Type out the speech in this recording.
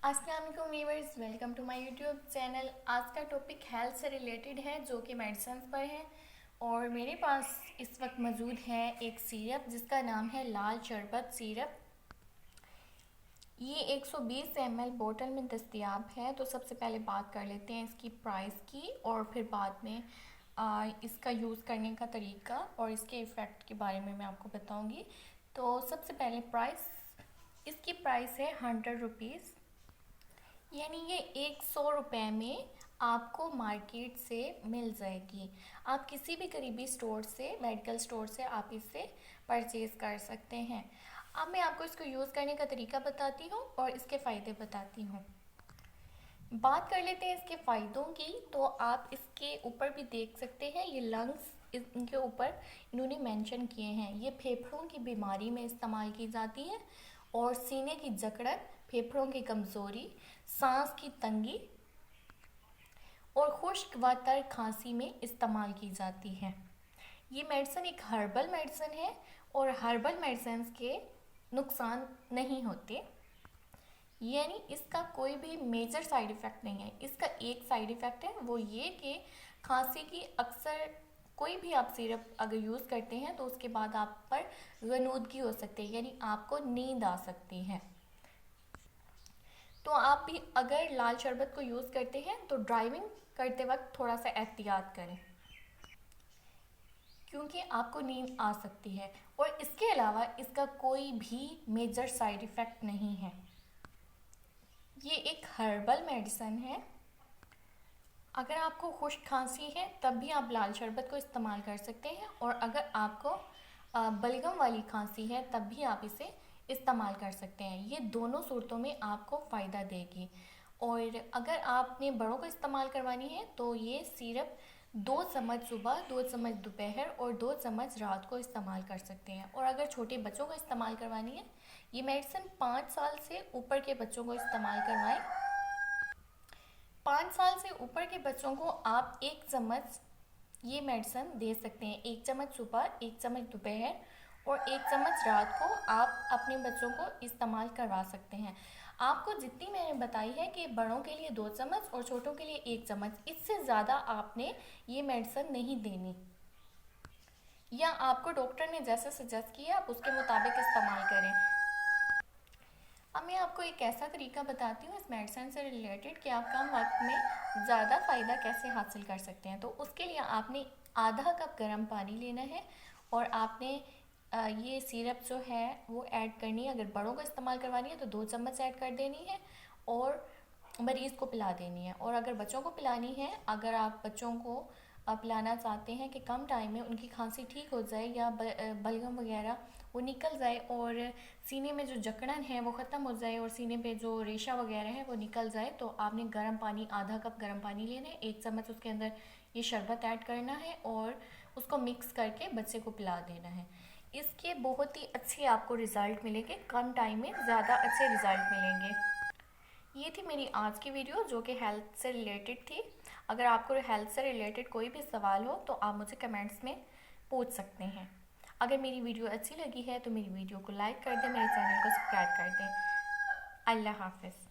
अस्सलाम वालेकुम viewers, welcome to my YouTube channel. आज का टॉपिक हेल्थ से रिलेटेड है जो कि मेडिसिन पर है। और मेरे पास इस वक्त मौजूद है एक सिरप जिसका नाम है लाल शरबत सिरप। ये 120 ml बोतल में दस्तयाब है। तो सबसे पहले बात कर लेते हैं इसकी प्राइस की और फिर बाद में इसका यूज़ करने का तरीका और इसके इफ़ेक्ट के बारे में मैं आपको बताऊंगी। तो सबसे पहले इसकी प्राइस है 100 रुपीज़, यानी ये 100 रुपये में आपको मार्केट से मिल जाएगी। आप किसी भी करीबी स्टोर से, मेडिकल स्टोर से आप इसे परचेज़ कर सकते हैं। अब मैं आपको इसको यूज़ करने का तरीका बताती हूँ और इसके फ़ायदे बताती हूँ। बात कर लेते हैं इसके फ़ायदों की। तो आप इसके ऊपर भी देख सकते हैं, ये लंग्स इनके ऊपर इन्होंने मेंशन किए हैं। ये फेफड़ों की बीमारी में इस्तेमाल की जाती है और सीने की जकड़न, फेफड़ों की कमज़ोरी, सांस की तंगी और खुश्क व तर खांसी में इस्तेमाल की जाती है। ये मेडिसिन एक हर्बल मेडिसिन है और हर्बल मेडिसिन के नुकसान नहीं होते, यानी इसका कोई भी मेजर साइड इफ़ेक्ट नहीं है। इसका एक साइड इफ़ेक्ट है, वो ये कि खांसी की अक्सर कोई भी आप सिरप अगर यूज़ करते हैं तो उसके बाद आप पर गनूदगी हो सकती है, यानी आपको नींद आ सकती है। तो आप भी अगर लाल शरबत को यूज़ करते हैं तो ड्राइविंग करते वक्त थोड़ा सा एहतियात करें, क्योंकि आपको नींद आ सकती है। और इसके अलावा इसका कोई भी मेजर साइड इफ़ेक्ट नहीं है। ये एक हर्बल मेडिसिन है। अगर आपको खुश्क खांसी है तब भी आप लाल शरबत को इस्तेमाल कर सकते हैं, और अगर आपको बलगम वाली खांसी है तब भी आप इसे इस्तेमाल कर सकते हैं। ये दोनों सूरतों में आपको फ़ायदा देगी। और अगर आपने बड़ों को इस्तेमाल करवानी है तो ये सिरप 2 चम्मच सुबह, 2 चम्मच दोपहर और 2 चम्मच रात को इस्तेमाल कर सकते हैं। और अगर छोटे बच्चों को इस्तेमाल करवानी है, ये मेडिसिन 5 साल से ऊपर के बच्चों को इस्तेमाल करवाएं। 5 साल से ऊपर के बच्चों को आप 1 चम्मच ये मेडिसिन दे सकते हैं। 1 चम्मच सुबह, 1 चम्मच दोपहर और 1 चम्मच रात को आप अपने बच्चों को इस्तेमाल करवा सकते हैं। आपको जितनी मैंने बताई है कि बड़ों के लिए 2 चम्मच और छोटों के लिए 1 चम्मच, इससे ज़्यादा आपने ये मेडिसिन नहीं देनी, या आपको डॉक्टर ने जैसे सजेस्ट किया आप उसके मुताबिक इस्तेमाल करें। अब मैं आपको एक ऐसा तरीका बताती हूँ इस मेडिसिन से रिलेटेड कि आप कम वक्त में ज़्यादा फ़ायदा कैसे हासिल कर सकते हैं। तो उसके लिए आपने आधा कप गर्म पानी लेना है और आपने ये सिरप जो है वो ऐड करनी है। अगर बड़ों को इस्तेमाल करवानी है तो 2 चम्मच ऐड कर देनी है और मरीज़ को पिला देनी है। और अगर बच्चों को पिलानी है, अगर आप बच्चों को पिलाना चाहते हैं कि कम टाइम में उनकी खांसी ठीक हो जाए या बलगम वगैरह वो निकल जाए और सीने में जो जकड़न है वो ख़त्म हो जाए और सीने पे जो रेशा वगैरह है वो निकल जाए, तो आपने गर्म पानी, आधा कप गर्म पानी लेना है, 1 चम्मच उसके अंदर ये शरबत ऐड करना है और उसको मिक्स करके बच्चे को पिला देना है। इसके बहुत ही अच्छे आपको रिज़ल्ट मिलेंगे, कम टाइम में ज़्यादा अच्छे रिज़ल्ट मिलेंगे। ये थी मेरी आज की वीडियो जो कि हेल्थ से रिलेटेड थी। अगर आपको हेल्थ से रिलेटेड कोई भी सवाल हो तो आप मुझे कमेंट्स में पूछ सकते हैं। अगर मेरी वीडियो अच्छी लगी है तो मेरी वीडियो को लाइक कर दें, मेरे चैनल को सब्सक्राइब कर दें। अल्लाह हाफ़िज़।